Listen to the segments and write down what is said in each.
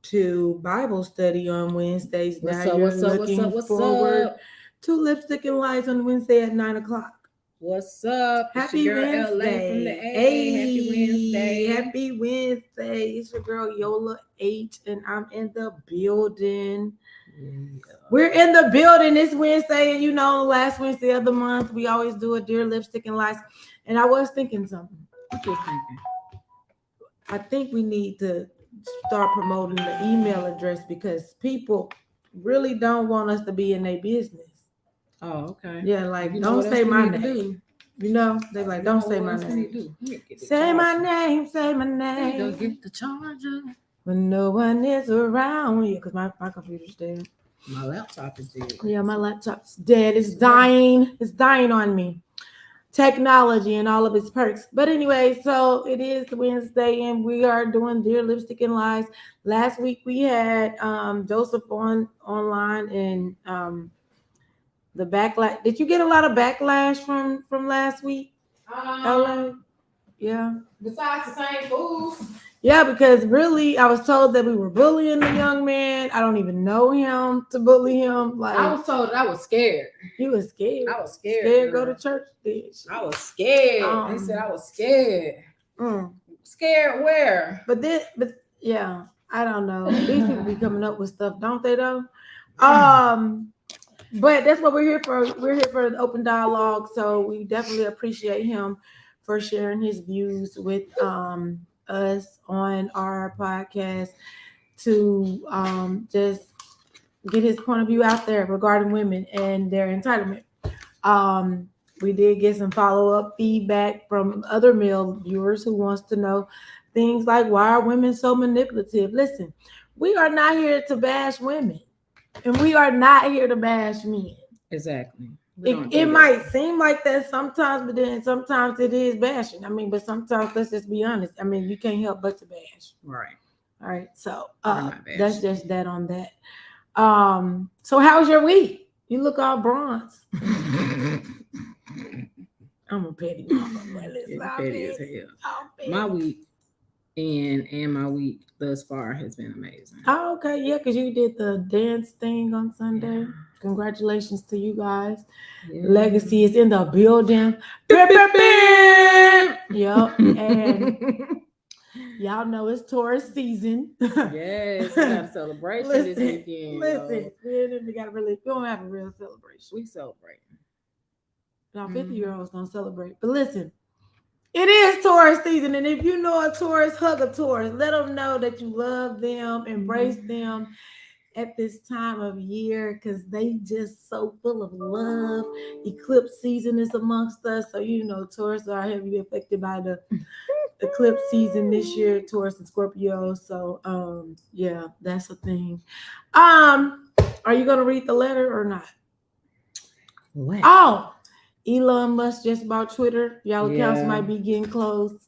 to Bible study on Wednesdays. Now What's up? you're What's up? What's up? looking What's forward up? to Lipstick and Lies on Wednesday at 9 o'clock. What's up? It's Happy your girl LA from the Wednesday. A. Happy Hey, Wednesday. happy Wednesday. It's your girl Yola H, and I'm in the building. Yeah. We're in the building this Wednesday, and last Wednesday of the month, we always do a Dear Lipstick and Lies. And I was thinking something. What you thinking? I think we need to start promoting the email address because people really don't want us to be in their business. Oh, okay. Yeah, like You know don't what else say we my need to name. do? They're like, You don't know say what my else we need to name. do? We need to get the Say my charger. name, say my There you go. name. Get the charger. When no one is around you, because my computer's dead. My laptop is dead. Yeah, my laptop's dead. It's dying. It's dying on me. Technology and all of its perks. But anyway, so it is Wednesday and we are doing Dear Lipstick and Lies. Last week we had Joseph online and the backlash. Did you get a lot of backlash from last week? LA? Yeah. Besides the same fools. Yeah, because really I was told that we were bullying the young man. I don't even know him to bully him. Like I was told I was scared. You was scared. I was scared. Scared go to church, bitch. I was scared. They said I was scared. Scared where? But yeah, I don't know. These people be coming up with stuff, don't they though? But that's what we're here for. We're here for an open dialogue. So we definitely appreciate him for sharing his views with us on our podcast to just get his point of view out there regarding women and their entitlement. We did get some follow-up feedback from other male viewers who wants to know things like, why are women so manipulative? Listen, we are not here to bash women, and we are not here to bash men. Exactly. It might seem like that sometimes, but then sometimes it is bashing. I mean, but sometimes, let's just be honest. I mean, you can't help but to bash. Right. All right. So that's just that on that. So how was your week? You look all bronze. I'm a petty mama. Petty as hell. My week and my week thus far has been amazing. Oh, okay. Yeah, because you did the dance thing on Sunday. Yeah. Congratulations to you guys. Yeah. Legacy is in the building. Yep. And y'all know it's Taurus season. Yes, we got a celebration this weekend. Listen, we don't have a real celebration. We celebrate. Now 50-year-olds don't celebrate. But listen, it is Taurus season. And if you know a Taurus, hug a Taurus. Let them know that you love them, embrace them at this time of year because they just so full of love. Eclipse season is amongst us. So, Taurus are heavily affected by the eclipse season this year, Taurus and Scorpio. So, yeah, that's a thing. Are you going to read the letter or not? What? Oh, Elon Musk just bought Twitter. Y'all accounts might be getting closed.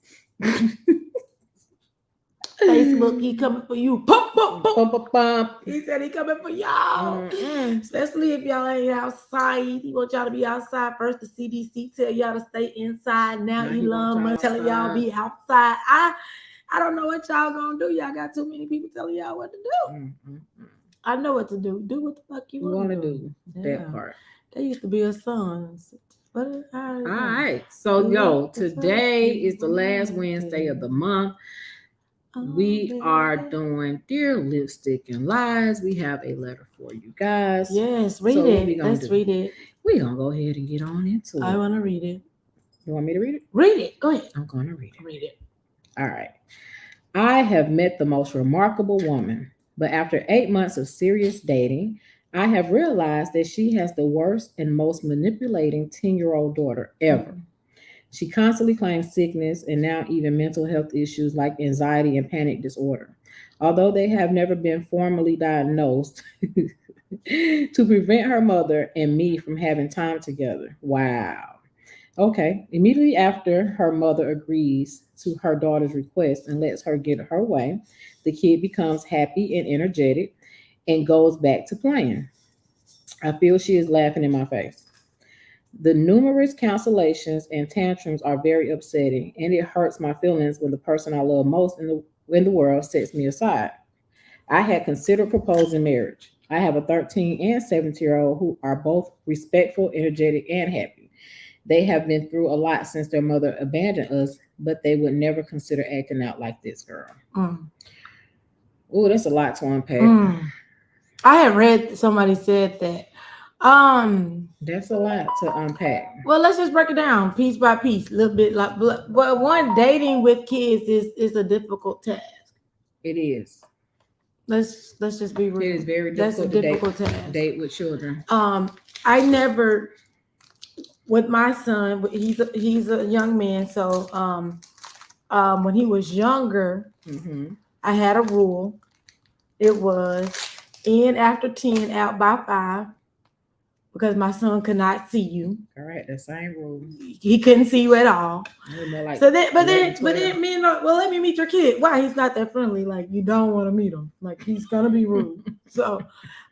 Facebook, he coming for you. Pump, pump, pump. Pump, pump. He said he coming for y'all. Especially if y'all ain't outside. He want y'all to be outside. First, the CDC tell y'all to stay inside. Now Elon Musk telling y'all be outside. I don't know what y'all gonna do. Y'all got too many people telling y'all what to do. I know what to do. Do what the fuck you want to do. That part. There used to be a song. All right. So, today is the last Wednesday of the month. We are doing Dear Lipstick and Lies. We have a letter for you guys. Yes, read it. Let's read it. We're going to go ahead and get on into it. I want to read it. You want me to read it? Read it. Go ahead. I'm going to read it. Read it. All right. I have met the most remarkable woman, but after 8 months of serious dating, I have realized that she has the worst and most manipulating 10-year-old daughter ever. She constantly claims sickness and now even mental health issues like anxiety and panic disorder, although they have never been formally diagnosed, to prevent her mother and me from having time together. Wow. Okay. Immediately after her mother agrees to her daughter's request and lets her get her way, the kid becomes happy and energetic and goes back to playing. I feel she is laughing in my face. The numerous cancellations and tantrums are very upsetting, and it hurts my feelings when the person I love most in the world sets me aside. I had considered proposing marriage. I have a 13 and 17-year-old who are both respectful, energetic, and happy. They have been through a lot since their mother abandoned us, but they would never consider acting out like this girl. Oh, that's a lot to unpack. I had read somebody said that. That's a lot to unpack. Well, let's just break it down piece by piece, a little bit. Like, well, one, dating with kids is a difficult task. It is. Let's just be real. It is very difficult to task. Date with children. I never, with my son, he's a young man, so when he was younger, I had a rule. It was in after 10, out by 5, because my son could not see you. All right, the same rule. He couldn't see you at all. Like so then, but then, men are, well, let me meet your kid. Why? He's not that friendly. Like, you don't want to meet him. Like, he's gonna be rude. So,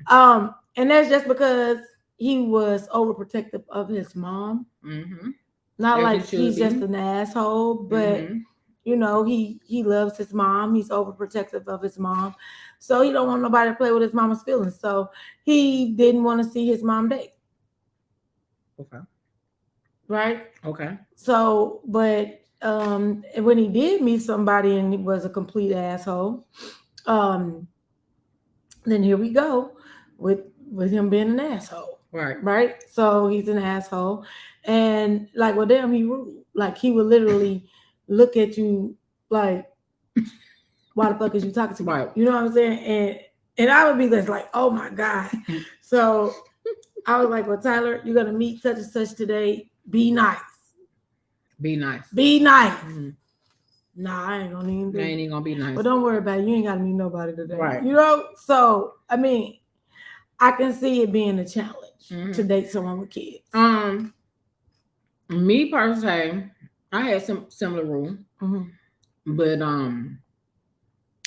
and that's just because he was overprotective of his mom. Not like he's just an asshole, but you know, he loves his mom. He's overprotective of his mom. So he don't want nobody to play with his mama's feelings. So he didn't want to see his mom date. Okay. Right? Okay. So, but when he did meet somebody and he was a complete asshole, then here we go with him being an asshole. Right? So he's an asshole. And like, well, damn, he rude. Like, he would literally look at you like, why the fuck is you talking to me? Right. You know what I'm saying? And I would be just like, oh my God. So I was like, well, Tyler, you're gonna meet such and such today. Be nice. Be nice. Be nice. Nah, I ain't gonna even do it. I ain't even gonna be nice. But don't worry about it. You ain't gotta meet nobody today. Right. You know? So I mean, I can see it being a challenge to date someone with kids. Me personally, I had some similar rule. But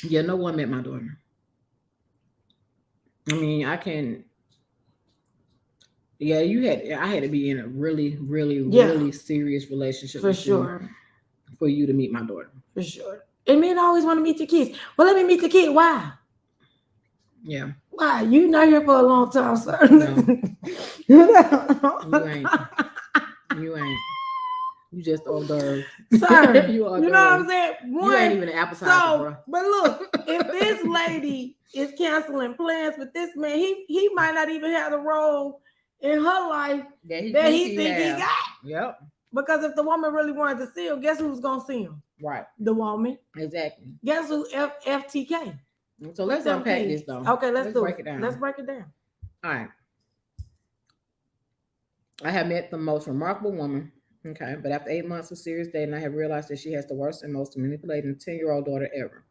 yeah, no one met my daughter. I mean, I had to be in a really, really, really serious relationship for sure for you to meet my daughter. For sure. And men always want to meet your kids. Well, let me meet the kid. Why? Yeah. Why? You not here for a long time, sir. No. You ain't. You ain't. You just hors d'oeuvre. Sir, you know what I'm saying? You ain't even an appetizer, bro. But look, if this lady is canceling plans with this man, he might not even have the role in her life that he think he got. Yep. Because if the woman really wanted to see him, guess who's gonna see him? Right. The woman. Exactly. Guess who? FTK. So let's unpack this though. Okay, let's break it down. Let's break it down. All right. I have met the most remarkable woman. Okay, but after 8 months of serious dating, I have realized that she has the worst and most manipulating 10-year-old daughter ever.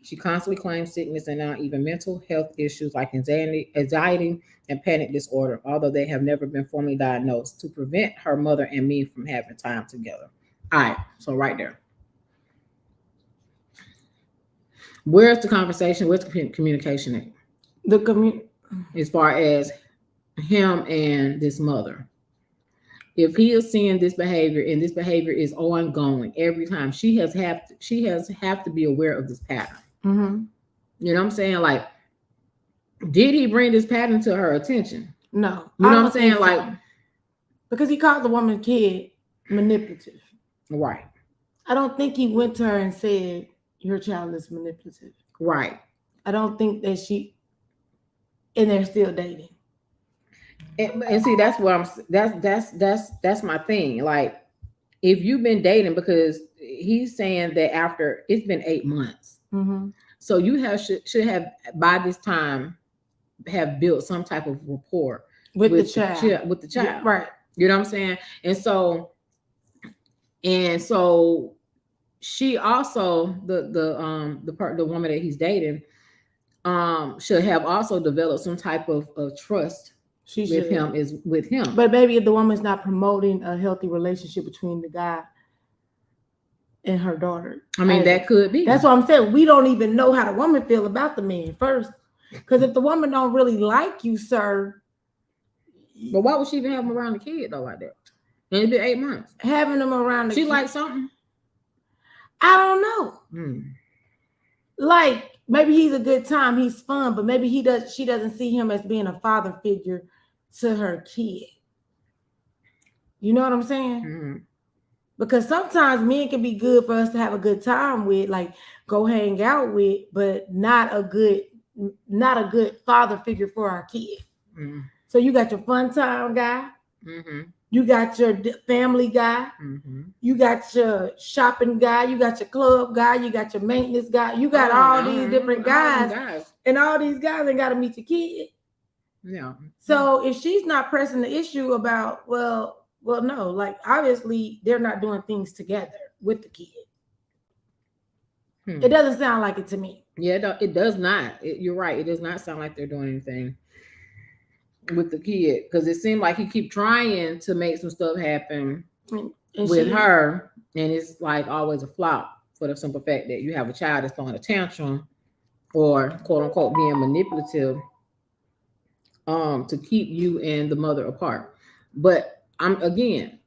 She constantly claims sickness and now even mental health issues like anxiety and panic disorder, although they have never been formally diagnosed, to prevent her mother and me from having time together. All right, so right there. Where's the conversation? Where's the communication at? As far as him and this mother. If he is seeing this behavior and this behavior is ongoing every time, she has to be aware of this pattern. You know what I'm saying? Like, did he bring this pattern to her attention? No. You know what I'm saying? So. Like, because he called the woman kid manipulative. Right. I don't think he went to her and said, your child is manipulative. Right. I don't think that and they're still dating. And see, that's what that's my thing. Like, if you've been dating, because he's saying that after it's been 8 months, so you should have by this time have built some type of rapport with the child. Yeah, right. You know what I'm saying? And so she also the woman that he's dating should have also developed some type of trust. With him. But maybe if the woman's not promoting a healthy relationship between the guy and her daughter. I mean, that could be. That's what I'm saying. We don't even know how the woman feel about the man first. Because if the woman don't really like you, sir. But why would she even have him around the kid though like that? And it's been 8 months. Having them around the kid. She likes something? I don't know. Like, maybe he's a good time, he's fun, but maybe she doesn't see him as being a father figure to her kid. You know what I'm saying? Mm-hmm. Because sometimes men can be good for us to have a good time with, like go hang out with, but not a good father figure for our kid. Mm-hmm. So you got your fun time guy, Mm-hmm. you got your family guy, Mm-hmm. you got your shopping guy, you got your club guy, you got your maintenance guy, you got all these different guys, and all these guys ain't got to meet your kid. Yeah. So if she's not pressing the issue about, well, no, like obviously they're not doing things together with the kid. It doesn't sound like it to me. Yeah, it does not. You're right. It does not sound like they're doing anything with the kid, because it seemed like he keep trying to make some stuff happen with her, and it's like always a flop for the simple fact that you have a child that's throwing a tantrum or quote unquote being manipulative to keep you and the mother apart. But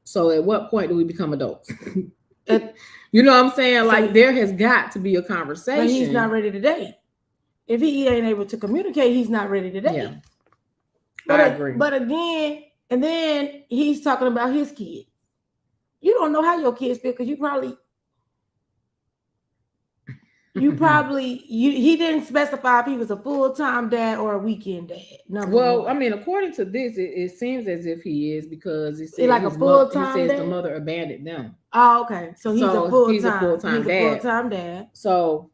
so at what point do we become adults? You know what I'm saying? Like there has got to be a conversation. But he's not ready to date. If he ain't able to communicate, he's not ready to date. Yeah. I agree. But again, and then he's talking about his kids. You don't know how your kids feel, because he didn't specify if he was a full-time dad or a weekend dad. Well, I mean, according to this, it seems as if he is, because he said like a full-time he says dad? the mother abandoned them. Oh, okay. So he's a full-time dad. So,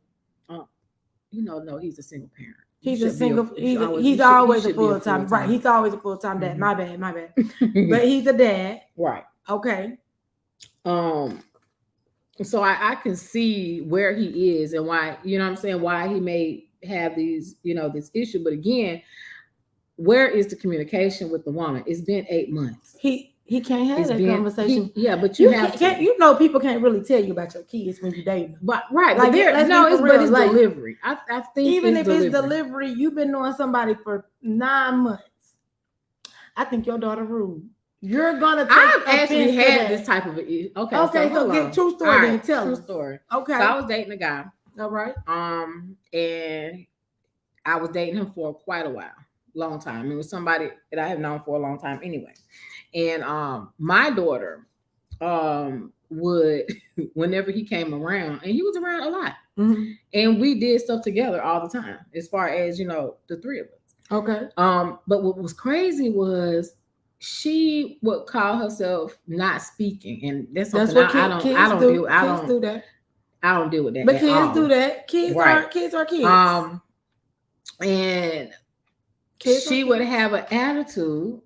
no, he's a single parent. He's always a full-time. Right. He's always a full-time dad. Mm-hmm. My bad. But he's a dad. Right. Okay. So I can see where he is and why, you know what I'm saying, why he may have these, this issue. But again, where is the communication with the woman? It's been 8 months. He can't have that conversation. But you have to. People can't really tell you about your kids when you date them. But right, like it's delivery. I think even if it's delivery, you've been knowing somebody for 9 months. I think your daughter rude. You're gonna take I've actually had this type of okay. So get true story and tell true us. Story. Okay. So I was dating a guy. All right. And I was dating him for quite a while, long time. It was somebody that I have known for a long time anyway. And my daughter would, whenever he came around, and he was around a lot, and we did stuff together all the time, as far as the three of us. Okay. But what was crazy was she would call herself not speaking, and that's something I don't deal with. I don't deal with that. But kids do that. Kids are kids. And she would have an attitude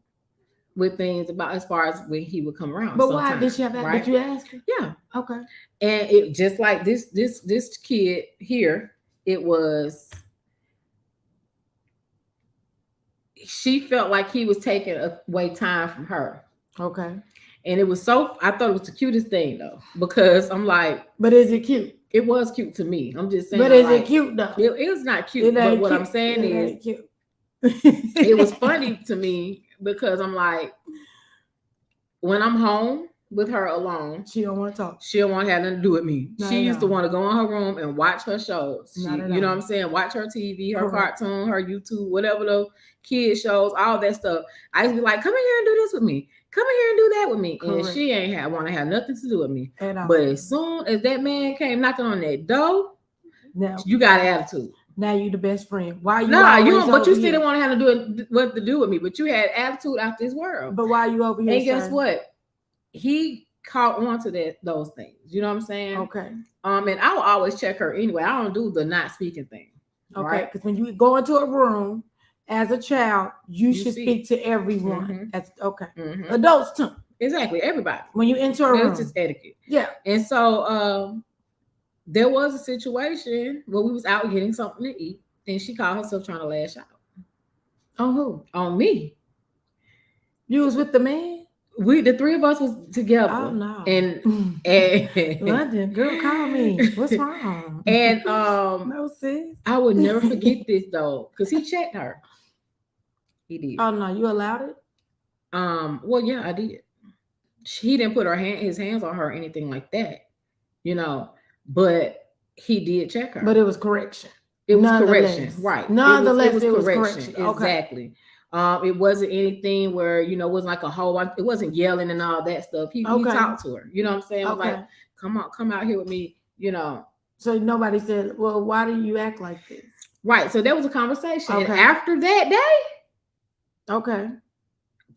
with things about as far as when he would come around. But why did she have that? Right? Did you ask her? Yeah. Okay. And it just like this kid here, it was. She felt like he was taking away time from her. Okay. And it was I thought it was the cutest thing though, because I'm like, but is it cute? It was cute to me. I'm just saying. But is it cute though? It was not cute. But what I'm saying is, cute. It was funny to me, because I'm like, when I'm home with her alone, she don't want to talk. She don't want to have nothing to do with me. She used to want to go in her room and watch her shows. You know what I'm saying? Watch her TV, her cartoon, her YouTube, whatever the kid shows, all that stuff. I used to be like, come in here and do this with me. Come in here and do that with me. Correct. And she ain't want to have nothing to do with me. But as soon as that man came knocking on that door, you got an attitude. Now you the best friend. Why you? No, you don't. But you still didn't want to have to do what to do with me. But you had attitude out this world. But why you over here? And guess what? He caught on to those things. You know what I'm saying? Okay. And I will always check her anyway. I don't do the not speaking thing. Okay. Right? Because when you go into a room as a child, you should speak to everyone. Mm-hmm. That's okay. Mm-hmm. Adults too. Exactly. Everybody. When you enter a room. It's just etiquette. Yeah. And so there was a situation where we was out getting something to eat, and she called herself trying to lash out. On who? On me. You was with the man? The three of us was together. Oh no. And London, girl, call me. What's wrong? And no sis. I would never forget this though, because he checked her. He did. Oh no, you allowed it? Well, yeah, I did. He didn't put his hands on her or anything like that, but he did check her. But it was correction. It was correction, right? Nonetheless, it was correction. Okay. Exactly. It wasn't anything where it wasn't like a whole. It wasn't yelling and all that stuff. He talked to her. You know what I'm saying? Okay. Like, come out here with me. So nobody said, "Well, why do you act like this?" Right. So there was a conversation. Okay. And after that day, okay,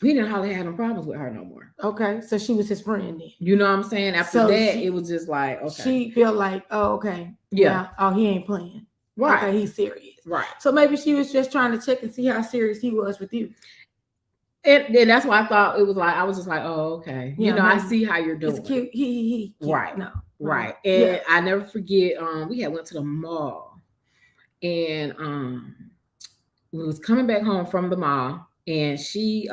we didn't hardly have no problems with her no more. Okay. So she was his friend then. You know what I'm saying? After that, it was just like, okay. She felt like, oh, okay. Yeah. Now, he ain't playing. Right. Okay, he's serious. Right. So maybe she was just trying to check and see how serious he was with you. And then that's why I thought it was like, I was just like, oh, okay. Yeah, I see how you're doing. It's cute. He cute. Right. No. Right. And I never forget, we had went to the mall and we was coming back home from the mall and she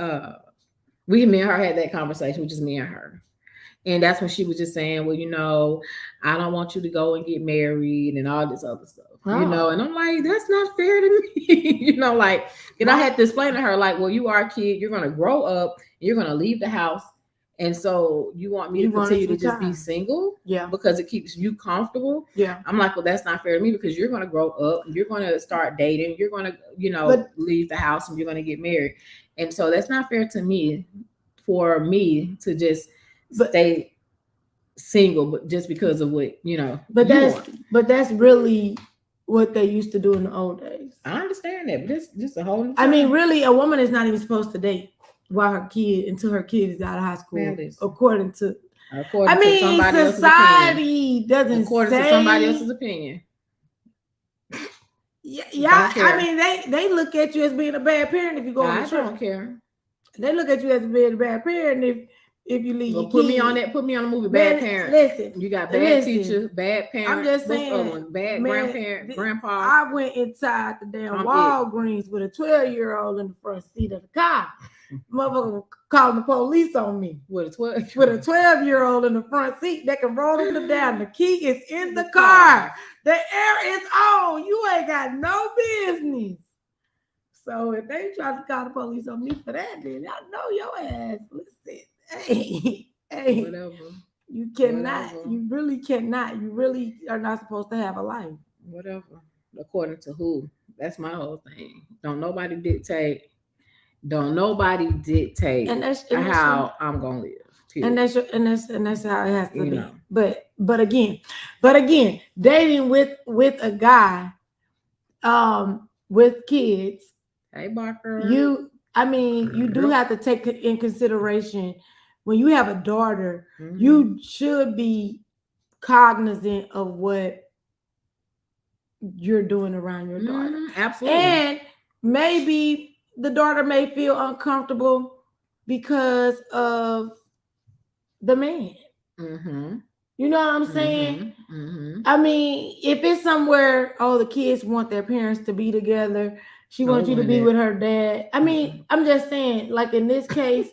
me and her had that conversation, which is me and her. And that's when she was just saying, well, I don't want you to go and get married and all this other stuff, and I'm like, that's not fair to me, like, and I had to explain to her, like, well, you are a kid, you're going to grow up, you're going to leave the house. And so you want me to continue to just be single? Yeah. Because it keeps you comfortable? Yeah. I'm like, well, that's not fair to me because you're going to grow up, you're going to start dating, you're going to, leave the house and you're going to get married. And so that's not fair to me for me to just stay single, but just because of what, But that's really what they used to do in the old days. I understand that, but this just a whole. I mean, really, a woman is not even supposed to date while until her kid is out of high school, according to somebody society doesn't according to somebody else's opinion. Yeah. I mean, they look at you as being a bad parent if you go on the trip. I don't care. They look at you as being a bad parent if you leave. Well, put me on the movie Bad Parent. Listen, you got bad teacher, bad parent. I'm just saying, bad grandparent, grandpa. I went inside the damn Walgreens with a 12-year-old in the front seat of the car. Motherfucker calling the police on me with a 12-year-old in the front seat that can roll them down. The key is in the car. The air is on. You ain't got no business. So if they try to call the police on me for that, then I know your ass. Listen, hey, whatever. You cannot. Whatever. You really cannot. You really are not supposed to have a life. Whatever. According to who? That's my whole thing. Don't nobody dictate and that's how I'm gonna live. Period. And that's how it has to be. But again, dating with a guy, with kids. Hey, Barker. You do have to take in consideration when you have a daughter. Mm-hmm. You should be cognizant of what you're doing around your daughter. Mm-hmm. Absolutely. And maybe the daughter may feel uncomfortable because of the man. Mm-hmm. You know what I'm saying? Mm-hmm. Mm-hmm. I mean, if it's somewhere, the kids want their parents to be together. She wants you to be with her dad. I mean, I'm just saying, like in this case,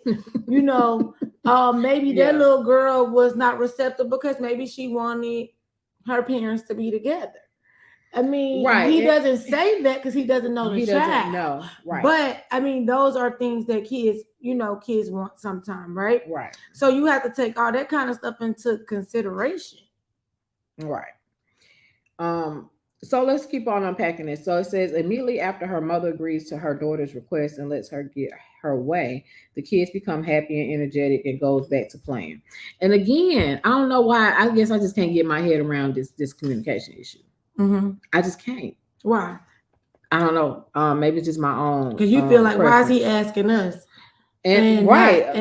maybe that little girl was not receptive because maybe she wanted her parents to be together. I mean, he doesn't say that because he doesn't know the child. Doesn't know, right? But I mean, those are things that kids want sometime, right? Right. So you have to take all that kind of stuff into consideration. Right. So let's keep on unpacking this. So it says immediately after her mother agrees to her daughter's request and lets her get her way, the kids become happy and energetic and goes back to playing. And again, I don't know why. I guess I just can't get my head around this communication issue. Mm-hmm. I just can't. Why? I don't know. Maybe it's just my own. Because you feel like, preference. Why is he asking us? And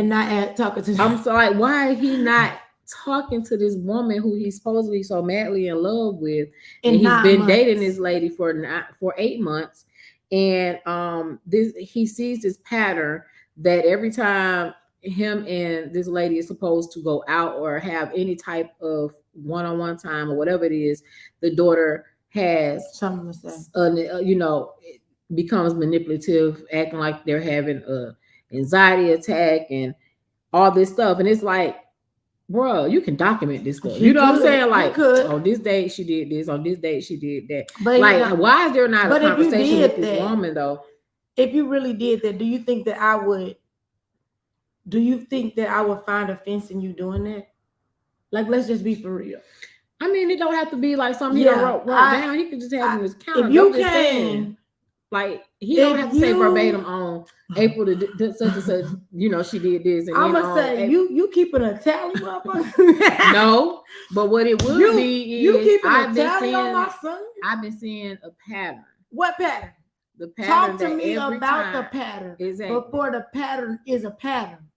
not talking to. I'm so like, why is he not talking to this woman who he's supposedly so madly in love with, and he's been dating this lady for 8 months, and he sees this pattern that every time him and this lady is supposed to go out or have any type of one-on-one time or whatever it is, the daughter has something to say. Becomes manipulative, acting like they're having a anxiety attack and all this stuff, and it's like, bro, you can document this stuff. You know what I'm saying? Like, on this date she did this, on this date she did that. But like, why is there not a conversation with this woman though? If you really did that, do you think that I would find offense in you doing that? Like, let's just be for real. I mean, it don't have to be like something he Yeah, wrote down. He could just have in his calendar. If you I'm just saying, can, like he don't if have to say you- verbatim on April the such and such. You know, she did this, and I'm then gonna on say April. you keeping a tally, motherfucker. No, but what it would be you is keeping a I've been tally on my seeing son. I've been seeing a pattern. What pattern? The pattern Talk to that me every about time the pattern exactly. before the pattern is a pattern.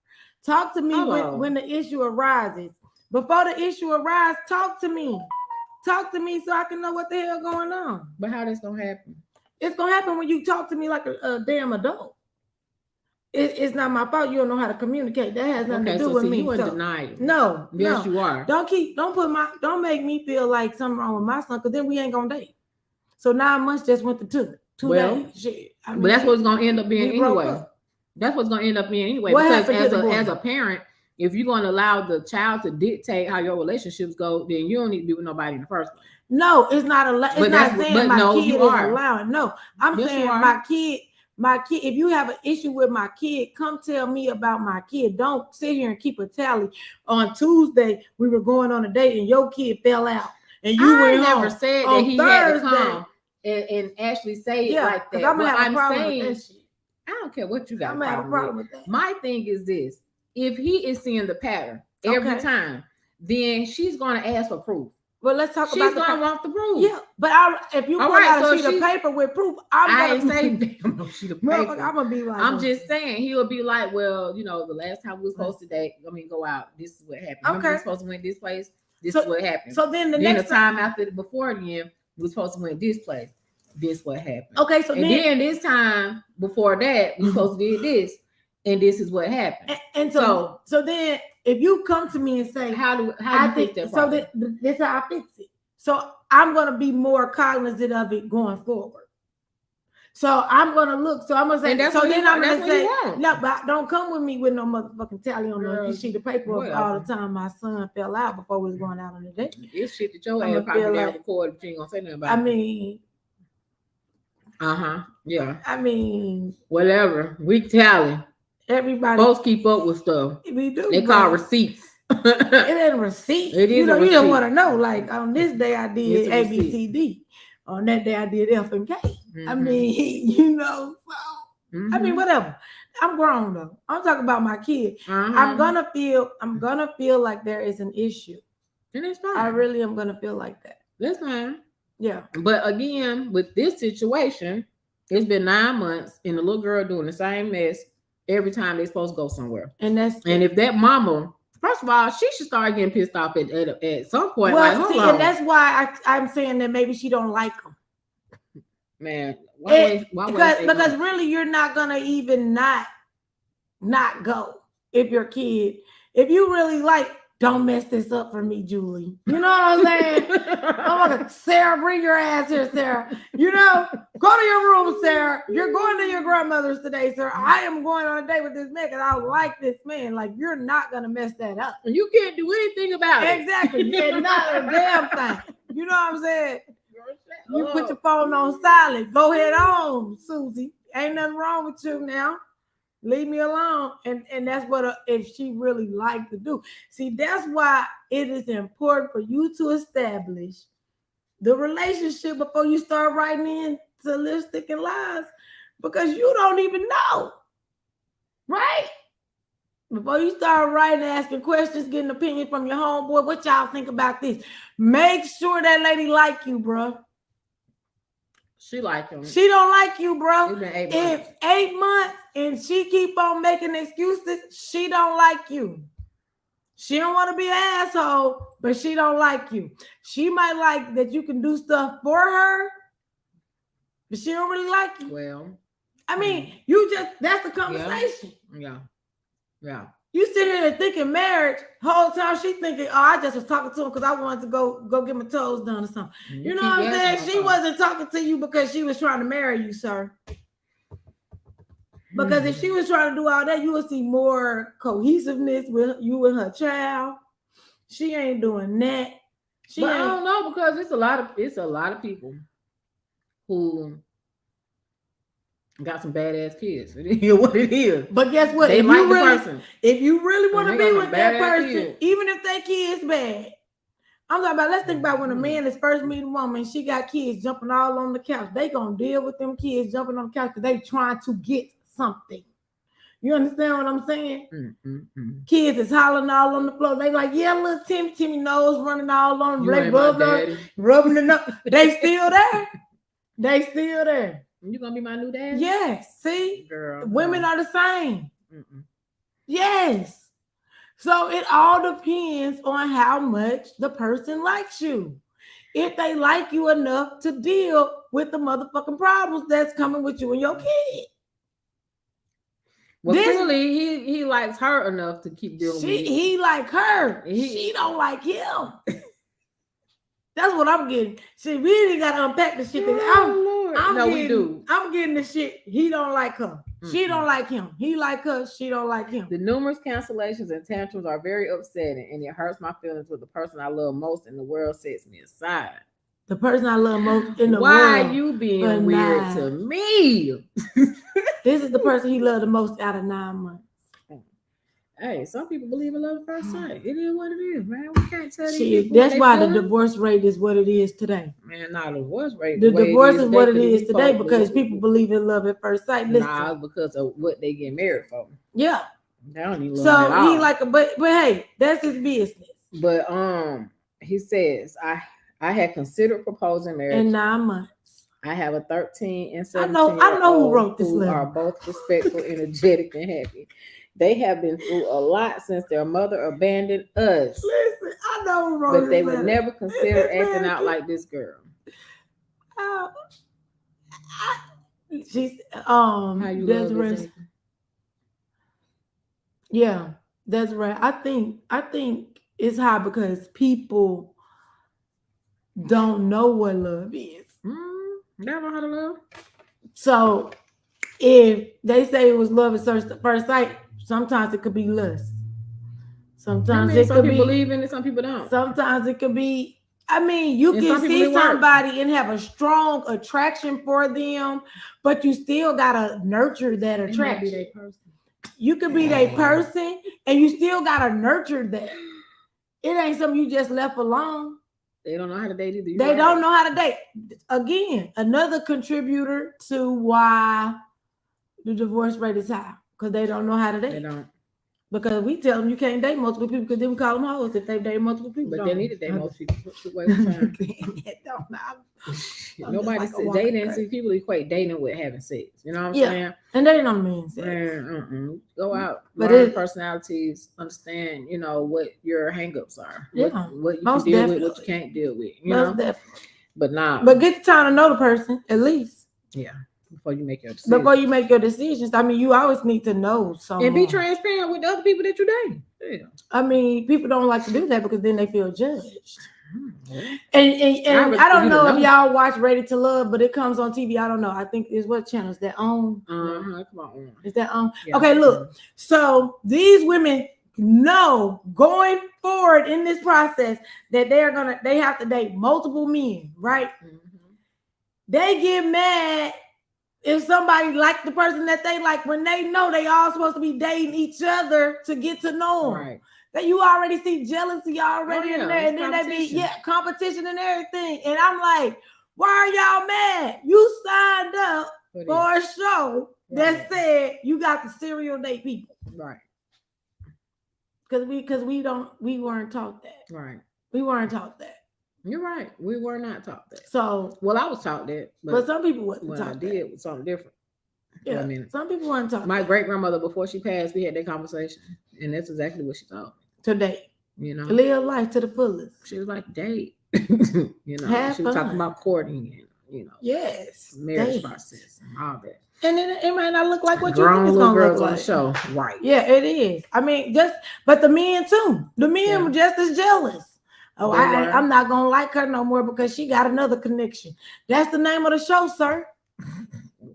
Talk to me when the issue arises. Before the issue arises, talk to me. Talk to me so I can know what the hell going on. But how that's gonna happen? It's gonna happen when you talk to me like a damn adult. It's not my fault. You don't know how to communicate. That has nothing to do with me. You in denial. No, yes, you are. Don't make me feel like something wrong with my son, because then we ain't gonna date. So 9 months just went to two days. Shit. I mean, but that's what it's gonna end up being anyway. That's what's gonna end up being anyway. What because as a parent, if you're gonna allow the child to dictate how your relationships go, then you don't need to be with nobody in the first place. No, it's not it's not saying my kid is allowing. No, I'm saying my kid. If you have an issue with my kid, come tell me about my kid. Don't sit here and keep a tally. On Tuesday, we were going on a date and your kid fell out. And you went never home. said on that he Thursday, had to come and actually say it like that. I'm gonna have a problem with that shit. I don't care what you got. I'm gonna have a problem with that. My thing is this: if he is seeing the pattern every time, then she's gonna ask for proof. Well, let's talk about. She's gonna want the proof. Yeah, but if you put out a sheet of paper with proof, I ain't saying damn no sheet of paper. I'm gonna be like, I'm just saying he'll be like, well, you know, the last time we was supposed to date, go out. This is what happened. Remember we were supposed to went this place. This is what happened. So then next time before then, we were supposed to went this place. This what happened. Okay, so then this time before that, we supposed to did this, and this is what happened. And so then if you come to me and say, how do you fix that problem? So this is how I fix it. So I'm gonna be more cognizant of it going forward. So I'm gonna look. So I'm gonna say. So then I'm gonna say, no, but don't come with me with no motherfucking tally on the sheet of paper all the time. My son fell out before we was going out on the date. It's shit that your ass probably down record, but you ain't gonna say nothing about it. I mean. Yeah. I mean. Whatever. We tally. Everybody. Folks keep up with stuff. We do. They call receipts. It ain't a receipt. It is. You don't want to know. Like on this day I did A, B, C, D. On that day I did F and K. Mm-hmm. I mean, so I mean, whatever. I'm grown though. I'm talking about my kid. I'm gonna feel like there is an issue. And it's fine. I really am gonna feel like that. That's fine. Yeah. But again, with this situation, it's been 9 months and the little girl doing the same mess every time they're supposed to go somewhere. And if that mama, first of all, she should start getting pissed off at some point. Well, like, and that's why I'm saying that maybe she don't like him. Man, because really you're not gonna even not go if your kid, if you really like, don't mess this up for me, Julie. You know what I'm saying? I'm gonna, Sarah, bring your ass here, Sarah. Go to your room, Sarah. You're going to your grandmother's today, sir. I am going on a date with this man because I like this man. Like, you're not gonna mess that up. And you can't do anything about it. Exactly. And not a damn thing. You know what I'm saying? You put your phone on silent. Go ahead on, Susie. Ain't nothing wrong with you now. Leave me alone. And that's what if she really liked to do. See, that's why it is important for you to establish the relationship before you start writing into Lipstick and Lies, because you don't even know. Right? Before you start writing, asking questions, getting opinions from your homeboy, what y'all think about this? Make sure that lady like you, bro. She like him. She don't like you, bro. It's been 8 months. If 8 months and she keep on making excuses, she don't like you. She don't want to be an asshole, but she don't like you. She might like that you can do stuff for her, but she don't really like you. Well, I mean, that's the conversation. Yeah. You sit here thinking marriage, whole time she thinking, oh, I just was talking to him because I wanted to go get my toes done or something. You know what I'm saying? She wasn't talking to you because she was trying to marry you, sir. Because if she was trying to do all that, you would see more cohesiveness with you and her child. She ain't doing that. I don't know, because it's a lot of people who got some badass kids. It is what it is. But guess what? They like the person. If you really want to be with that person, even if that kid's bad, I'm talking about, let's think about when a man is first meeting a woman, she got kids jumping all on the couch. They gonna deal with them kids jumping on the couch because they trying to get something. You understand what I'm saying? Kids is hollering all on the floor. They like, yeah, little Timmy nose running all on them. Rubbing the nose. They still there. They still there. You gonna be my new dad? Yes. See? Girl. Women are the same. Yes. So it all depends on how much the person likes you. If they like you enough to deal with the motherfucking problems that's coming with you and your kid. Well, clearly he likes her enough to keep dealing with it. He like her. She don't like him. That's what I'm getting. See, we ain't got to unpack the shit. We do. I'm getting the shit. He don't like her. She don't like him. He like her. She don't like him. The numerous cancellations and tantrums are very upsetting, and it hurts my feelings when the person I love most in the world sets me aside. The person I love most in the world. Why are you being weird to me? This is the person he loved the most out of 9 months. Hey, some people believe in love at first sight. It is what it is, man. We can't tell you. That's why the divorce rate is what it is today. Man, not the divorce rate. The divorce is what it is today because people believe in love at first sight. Nah, because of what they get married for. Yeah. They don't even love so he like, but hey, that's his business. But he says I had considered proposing marriage in 9 months. I have a 13 and 17 I know who wrote this letter. Are both respectful, energetic, and happy. They have been through a lot since their mother abandoned us. Listen, I know who wrote this. But they would never consider acting out like this girl. She's How you that's love right. this? Yeah, that's right. I think it's hard because people don't know what love is. Never know how to love. So if they say it was love at first sight, sometimes it could be lust. Sometimes it could be. Some people believe in it, some people don't. Sometimes it could be. I mean, you can see somebody and have a strong attraction for them, but you still gotta nurture that attraction. You could be their person, and you still gotta nurture that. It ain't something you just left alone. They don't know how to date either. They don't know how to date. Again, another contributor to why the divorce rate is high because they don't know how to date. They don't. Because we tell them you can't date multiple people because then we call them hoes if they date multiple people. But they need to date multiple people. Nobody says dating. See, people equate dating with having sex. You know what I'm saying? And they don't mean sex. Go out, learn personalities, understand, what your hangups are. What you can deal with, what you can't deal with. You know? Definitely. But not. But get the time to know the person, at least. Yeah. Before you make your decisions. I mean, you always need to know someone. And be transparent with the other people that you date. Yeah. I mean, people don't like to do that because then they feel judged. And I don't know if y'all watch Ready to Love, but it comes on TV. I don't know. I think it's what channel is that on? Come on. Is that on? Yeah. Okay, look. So these women know going forward in this process that they have to date multiple men, right? They get mad if somebody like the person that they like when they know they all supposed to be dating each other to get to know them. Right. That you already see jealousy already in there, and then they be competition and everything. And I'm like, why are y'all mad? You signed up for a show that said you got to serial date people. Right. Because we weren't taught that. Right. We weren't taught that. You're right. We were not taught that. So, I was taught that, but some people wasn't taught that. It was something different. Yeah, some people weren't taught. My great grandmother, before she passed, we had that conversation, and that's exactly what she taught me. To date, live life to the fullest. She was like, date. She was talking about courting and yes, marriage process and all that. And it might not look like what you think it's gonna look like. On the show, right? Yeah, it is. I mean, but the men too. The men were just as jealous. Oh, I'm not gonna like her no more because she got another connection. That's the name of the show, sir.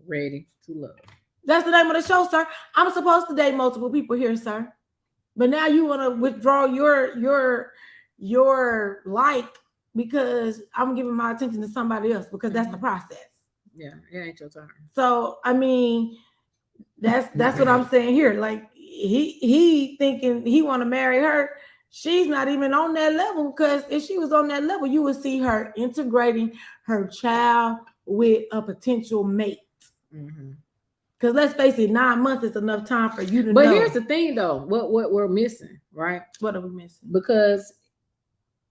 Ready to Love. That's the name of the show, sir. I'm supposed to date multiple people here, sir. But now you want to withdraw your like because I'm giving my attention to somebody else because that's the process. Yeah, it ain't your turn. So I mean, that's what I'm saying here. Like he thinking he want to marry her. she's not even on that level, because if she was on that level, you would see her integrating her child with a potential mate. Because let's face it, 9 months is enough time for you to know. But here's the thing, though, what we're missing, right? What are we missing? Because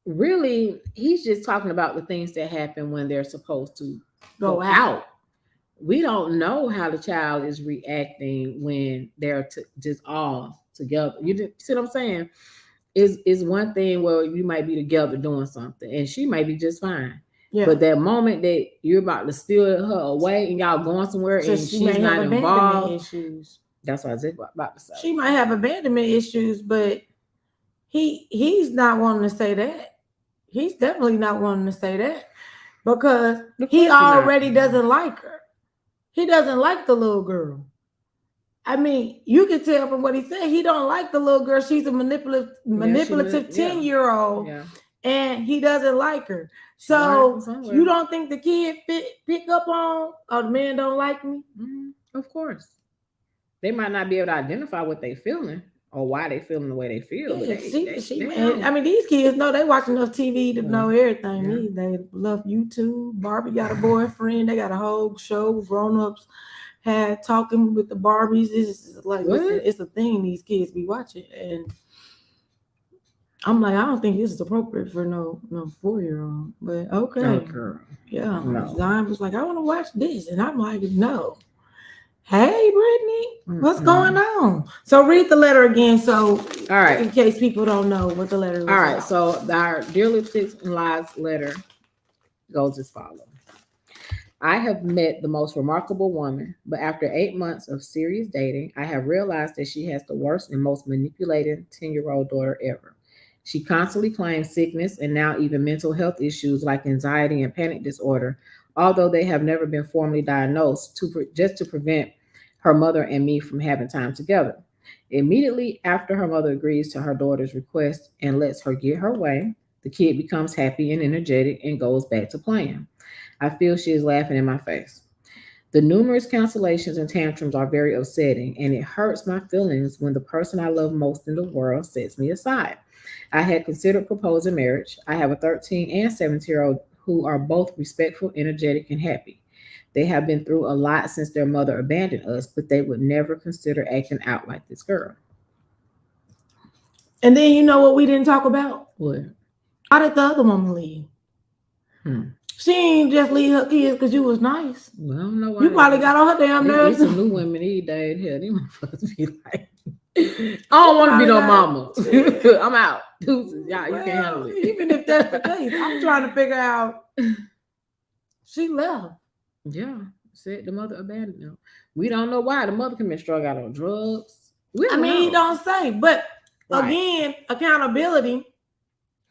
really, he's just talking about the things that happen when they're supposed to go out. We don't know how the child is reacting when they're just all together. You see what I'm saying? Is one thing where you might be together doing something, and she might be just fine. Yeah. But that moment that you're about to steal her away and y'all going somewhere, so and she's not involved, issues. That's what I was about to say. She might have abandonment issues, but he's not wanting to say that. He's definitely not wanting to say that, because he already doesn't like her. He doesn't like the little girl. I mean, you can tell from what he said, he don't like the little girl. She's a manipulative 10-year-old, and he doesn't like her. So you don't think the kid pick up on, oh, the man don't like me? Of course. They might not be able to identify what they feeling or why they feeling the way they feel. I mean, these kids know, they watch enough TV to know everything. Yeah. They love YouTube. Barbie got a boyfriend. They got a whole show. Grown-ups had talking with the Barbies. It's like, it's a thing these kids be watching. And I'm like, I don't think this is appropriate for no 4-year-old. But okay. Oh, girl. Yeah. No. Zion was like, I want to watch this. And I'm like, no. Hey, Brittany, what's going on? So read the letter again. So, all right, in case people don't know what the letter is. All right, so our Dear Lipsticks and Lies letter goes as follows. I have met the most remarkable woman, but after 8 months of serious dating, I have realized that she has the worst and most manipulating 10-year-old daughter ever. She constantly claims sickness and now even mental health issues like anxiety and panic disorder, although they have never been formally diagnosed, just to prevent her mother and me from having time together. Immediately after her mother agrees to her daughter's request and lets her get her way, the kid becomes happy and energetic and goes back to playing. I feel she is laughing in my face. The numerous cancellations and tantrums are very upsetting, and it hurts my feelings when the person I love most in the world sets me aside. I had considered proposing marriage. I have a 13 and 17-year-old who are both respectful, energetic, and happy. They have been through a lot since their mother abandoned us, but they would never consider acting out like this girl. And then you know what we didn't talk about? What? How did the other woman leave? She ain't just leave her kids because you was nice. Well, I don't know why. You probably got on her damn nerves. These some new women these days. Hell, these motherfuckers be like, I don't want to be no mama. I'm out. Deuces. Y'all, you can't handle it. Even if that's the case, I'm trying to figure out. She left. Yeah, said the mother abandoned them. We don't know why. The mother could be strung out on drugs. He don't say. But again, accountability,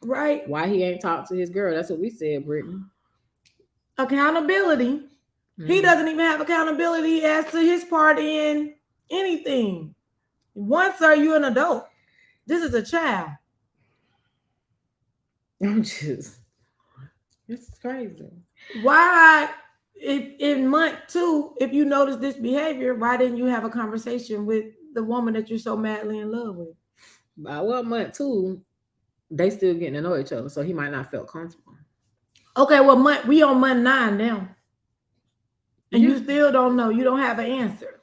right? Why he ain't talked to his girl? That's what we said, Brittany. Accountability. He doesn't even have accountability as to his part in anything. Once are you an adult? This is a child. This is crazy. Why, if in month 2, if you notice this behavior, why didn't you have a conversation with the woman that you're so madly in love with? Well, month 2, they still getting to know each other, so he might not feel comfortable. Okay, well, we on month 9 now, and you still don't know. You don't have an answer.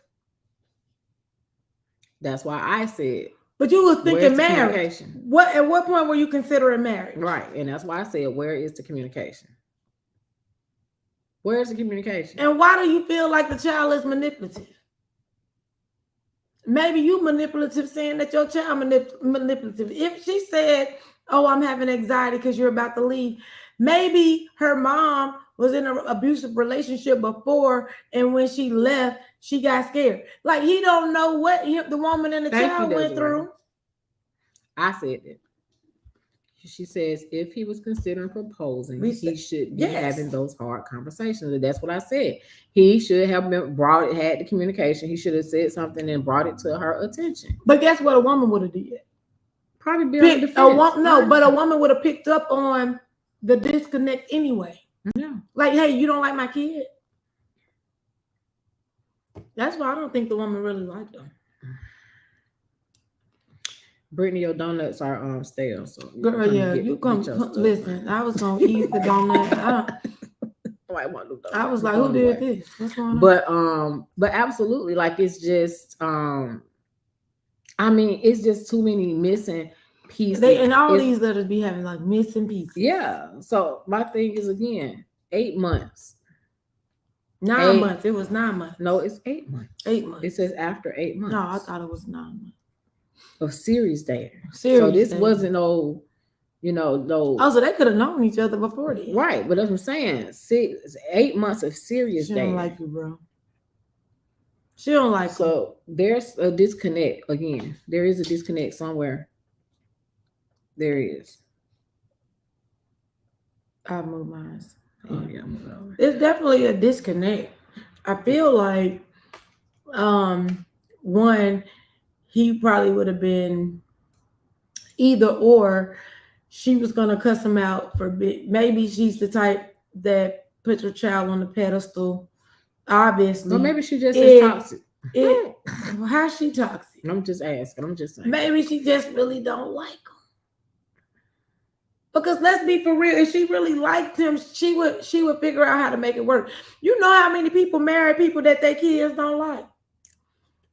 That's why I said. But you was thinking marriage. At what point were you considering marriage? Right, and that's why I said, where is the communication? Where's the communication? And why do you feel like the child is manipulative? Maybe you manipulative, saying that your child manipulative. If she said, oh, I'm having anxiety because you're about to leave, maybe her mom was in an abusive relationship before, and when she left, she got scared. Like, he don't know what the woman and the child went through. I said that. She says if he was considering proposing, he should be having those hard conversations. And that's what I said. He should have had the communication. He should have said something and brought it to her attention. But guess what a woman would have did? Probably be on the defense. But a woman would have picked up on the disconnect anyway. Yeah. Like, hey, you don't like my kid? That's why I don't think the woman really liked him. Brittany, your donuts are stale, so Girl, come yeah, get, you get come. your stuff. Listen, I was gonna eat the donut. I was like, who did this? What's going on? But absolutely, like it's just I mean, it's just too many missing pieces. And all these letters be having like missing pieces. Yeah. So my thing is again, 8 months. 9 months. It was 9 months. No, it's 8 months. 8 months. It says after 8 months. No, I thought it was 9 months. Of serious dating. So this wasn't no, no. Oh, so they could have known each other before then. Right, but that's what I'm saying. 8 months of serious dating. She don't like you, bro. She don't like you. So there's a disconnect again. There is a disconnect somewhere. There is. I'll move mine. Oh yeah, move it over. There's definitely a disconnect. I feel like one, he probably would have been either or. She was gonna cuss him out for maybe she's the type that puts her child on the pedestal. Obviously, or maybe she just is toxic. How's she toxic? I'm just asking. I'm just saying. Maybe she just really don't like him. Because let's be for real, if she really liked him, she would figure out how to make it work. You know how many people marry people that their kids don't like?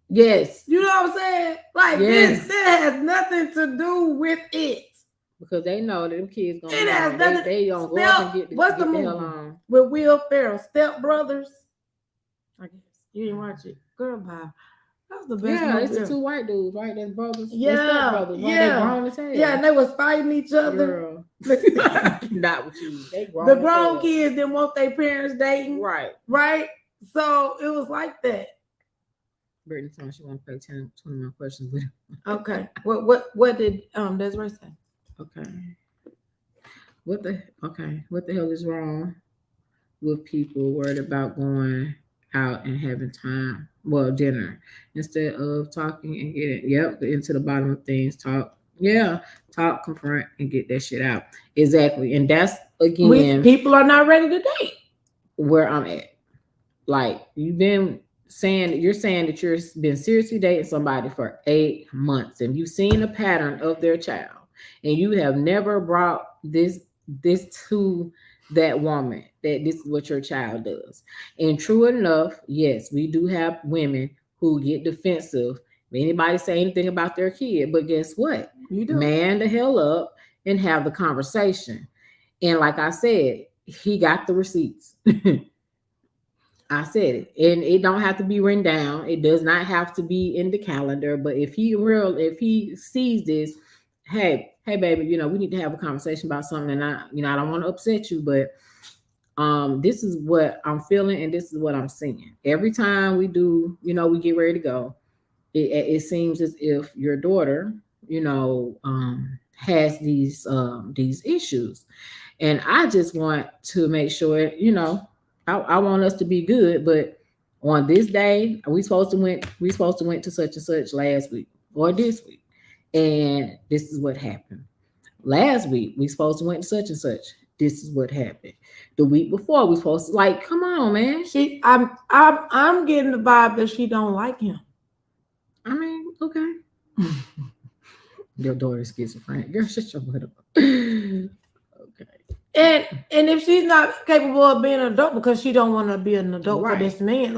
Yes. You know what I'm saying? Like this has nothing to do with it. Because they know that them kids gonna. It has nothing. They don't go up and get what's the movie with Will Ferrell? Step Brothers. I guess you didn't watch it. Girl, bye. That was the best. Yeah, it's the two white dudes, right? That's brothers. Yeah, step brothers. Right? They grown as hell. Yeah, and they was fighting each other. Girl. Not with you. They grown. The grown kids didn't want their parents dating. Right. Right. So it was like that. Brittany told me she want to play 21 questions with him. Okay. What did Desiree say? Okay. What the hell is wrong with people worried about going out and having dinner instead of talking and getting into the bottom of things? Talk, confront and get that shit out. Exactly. And that's again, people are not ready to date. Where I'm at. Like you're saying that you've been seriously dating somebody for 8 months and you've seen a pattern of their child and you have never brought this to that woman, that this is what your child does. And true enough, yes, we do have women who get defensive if anybody say anything about their kid, but guess what? You do. Man the hell up and have the conversation. And like I said, he got the receipts. I said it, and it don't have to be written down. It does not have to be in the calendar. But if he sees this, hey, baby, we need to have a conversation about something. And I don't want to upset you, but this is what I'm feeling, and this is what I'm seeing. Every time we do, we get ready to go, it seems as if your daughter, has these issues, and I just want to make sure, I want us to be good, but on this day, we supposed to went to such and such last week or this week, and this is what happened. Last week we supposed to went to such and such. This is what happened. The week before we supposed to come on, man. I'm getting the vibe that she don't like him. I mean, okay. Your daughter's schizophrenic. Girl, shut your butt up. Okay. And if she's not capable of being an adult because she don't want to be an adult for this man,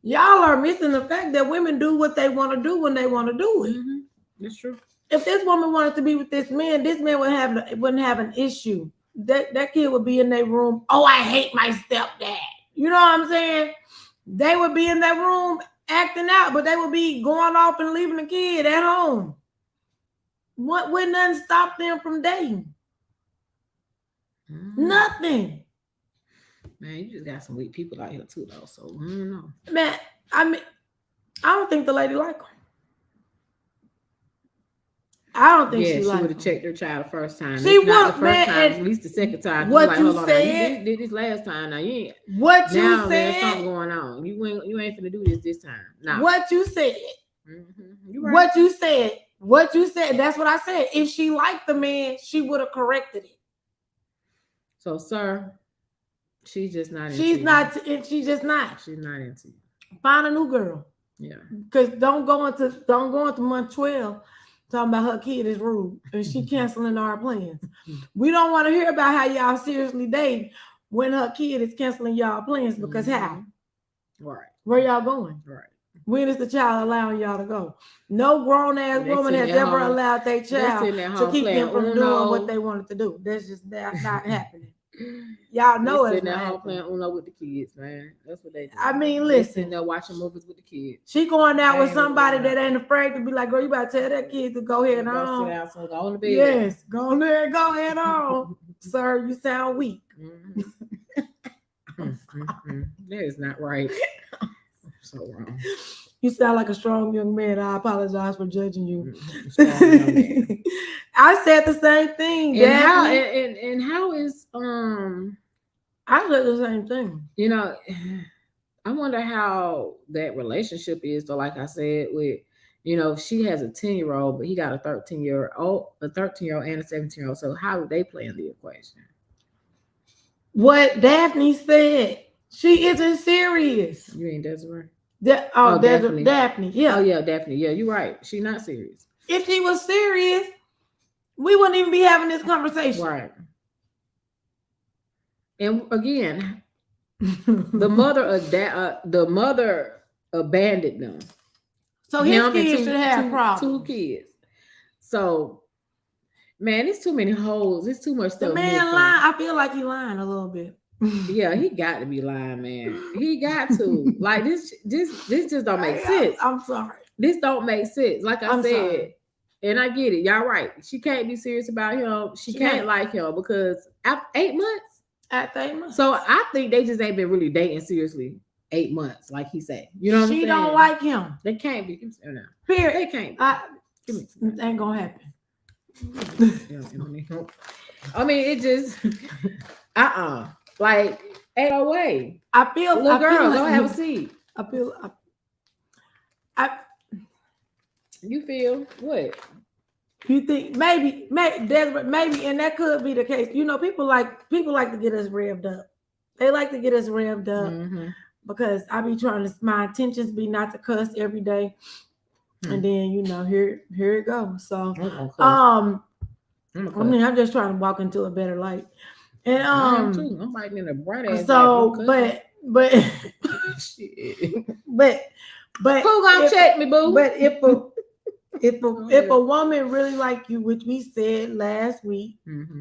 y'all are missing the fact that women do what they want to do when they want to do it. Mm-hmm. That's true. If this woman wanted to be with this man wouldn't have an issue. That kid would be in their room. Oh, I hate my stepdad. You know what I'm saying? They would be in that room acting out, but they would be going off and leaving the kid at home. What would nothing stop them from dating? Nothing. Man, you just got some weak people out here too, though. So I don't know. Man, I don't think the lady like him. I don't think she would have checked her child the first time. She would, not the first time, at least the second time. What you said? You did this last time. Now you ain't. What you now, said? There's something going on. You ain't finna do this time. Nah. What you said? Mm-hmm. You right. What you said? What you said? That's what I said. If she liked the man, she would have corrected it. So, sir, she's just not. She's not. She's just not. She's not into you. Find a new girl. Yeah. Because don't go into month 12 talking about her kid is rude and she canceling our plans. We don't want to hear about how y'all seriously date when her kid is canceling y'all plans because how? Right. Where y'all going? Right. When is the child allowing y'all to go? No grown ass woman has ever allowed their child to keep them from doing what they wanted to do. That's just not happening. Y'all know it's not happening. Playing Uno with the kids, man. That's what they do. I mean, listen. Sitting there watching movies with the kids. She going out with somebody that ain't afraid to be like, girl, you better tell that kid to go ahead on. Sit down, so go on the bed. Yes, go on there and go ahead on. Sir, you sound weak. That is not right. So wrong. You sound like a strong young man. I apologize for judging you. I said the same thing. And how is I said the same thing. You know, I wonder how that relationship is. So, like I said, with she has a 10-year-old, but he got a 13-year-old, and a 17-year-old. So, how do they play in the equation? What Daphne said, she isn't serious. You ain't Desiree? Daphne. Yeah. Oh yeah, Daphne. Yeah, you're right. She's not serious. If she was serious, we wouldn't even be having this conversation. Right. And again, the mother abandoned them. So his kids should have problems. 2 kids. So, man, it's too many holes. It's too much stuff. The man lying. I feel like he lying a little bit. Yeah, he got to be lying, man. He got to. Like this just don't make sense. I'm sorry. This don't make sense. Like I said, sorry. And I get it. Y'all right. She can't be serious about him. She can't like him because after 8 months. After 8 months. So I think they just ain't been really dating seriously 8 months, like he said. You know what I'm saying? She don't like him. They can't be. No. Period. They can't be. Ain't gonna happen. I mean, it just like ain't no way. I feel little girl, don't have a seat. You feel what? You think maybe, and that could be the case. People like to get us revved up. They like to get us revved up because I be trying to. My intentions be not to cuss every day, and then here it goes. So I'm just trying to walk into a better light, and I'm biting in a bright ass. So, but shit. but who gonna check me, boo? But if a woman really like you, which we said last week,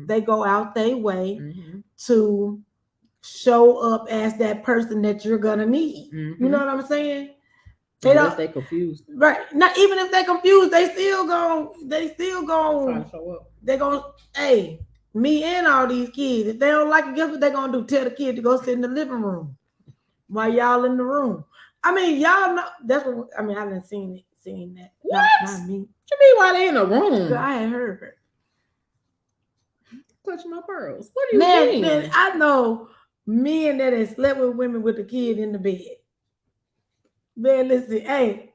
they go out their way to show up as that person that you're gonna need. You know what I'm saying? They confused, right? Not even if they confused, they still gonna show up. They gonna me and all these kids. If they don't like it, guess what they gonna do? Tell the kid to go sit in the living room while y'all in the room. I mean, y'all know that's what I mean. I haven't seen that. What? Not me. What you mean while they in the room? I had heard. Clutch my pearls. What do you mean? Man, I know men that have slept with women with the kid in the bed. Man, listen, I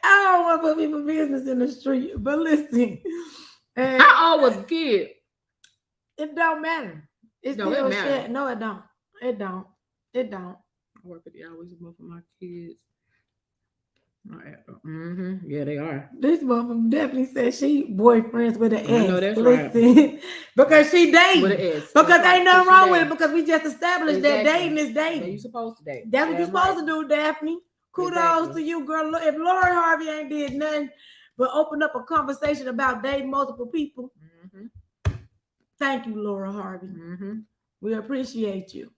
don't want to put people's business in the street, but listen. How old was the kid? It don't matter. It's no, still it matters. shit. No, it don't. It don't. I work 50 hours a month for my kids. Yeah, they are. This woman definitely said she boyfriends with an S. I know that's right. Because she dating. With an S. Because ain't nothing wrong with it because we just established that dating is dating. Yeah, you supposed to date. That's what you're supposed to do, Daphne. Kudos to you, girl. If Lori Harvey ain't did nothing but open up a conversation about dating multiple people, thank you, Laura Harvey. We appreciate you.